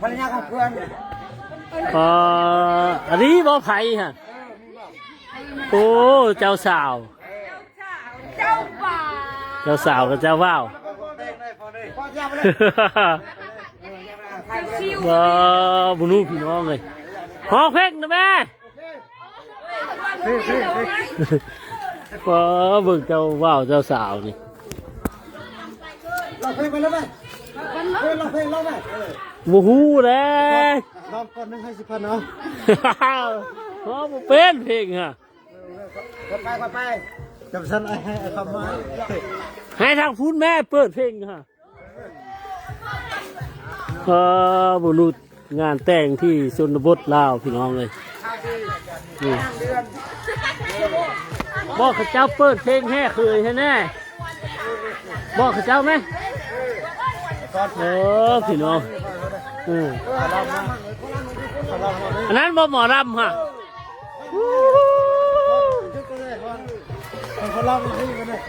ภรรยาของเพื่อนอันนี้บ่ไผ่ฮะโอ้เจ้าสาวเจ้าสาวกับเจ้าว่าวบุญพี่น้องเลยขอเพลงนะแม่เบิ่งเจ้าว่าวเจ้าสาวนี่เราเพลงไปแล้วไหมเราเพลงแล้วไหมบูฮูเลยรอบก่อนนึงให้10,000เนาะบ่เป็นเพลงฮะไปจำฉันให้คำมาให้ทางพูดแม่เปิดเพลงฮะบุรุษงานแต่งที่ชนบทลาวพี่น้องเลยนี่บอกข้าเจ้าเปิดเพลงแห่เคยใช่แน่บอกข้าเจ้าไหมพี่น้องอันนั้นบ่หมอรำฮะคนเราไม่ได้กันเลย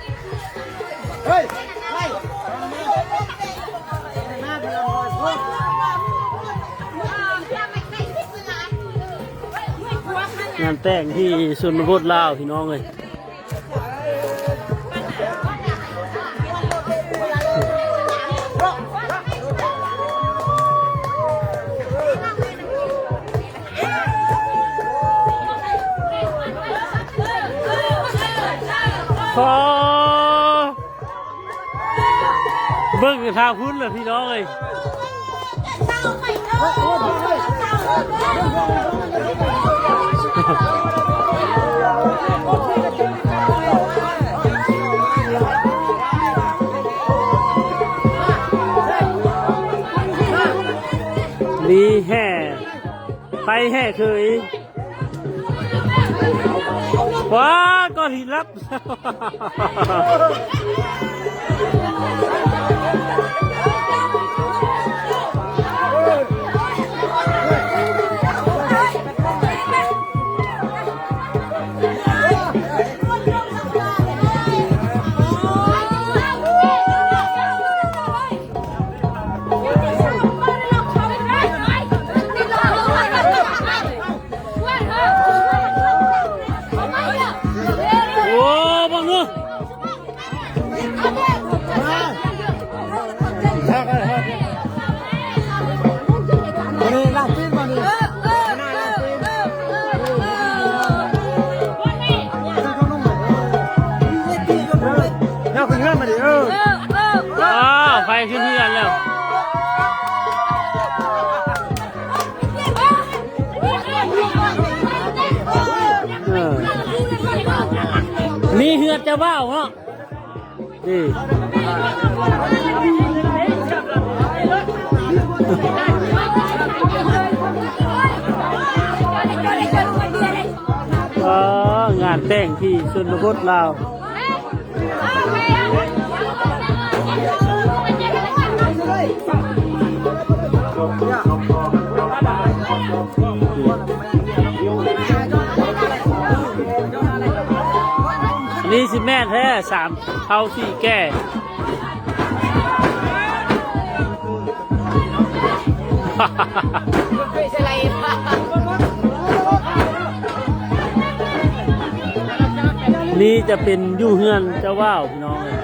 เฮ้ยงานแต่งที่ชนบทลาวพี่น้องเลยเบิ่งทางพุ่นเลยพี่น้องเลยมีแห่ไปแห่เคยว้าก้อนหินรับไฟขึ้นที่กันแล้วมีเหือดจะว่าวเนาะนี่งานแต่งที่ชนบทลาวนี่สิแม่แท้3 เท่า 4 แก่นี่จะเป็นยู่เฮือนเจ้าว่าวพี่น้องเลย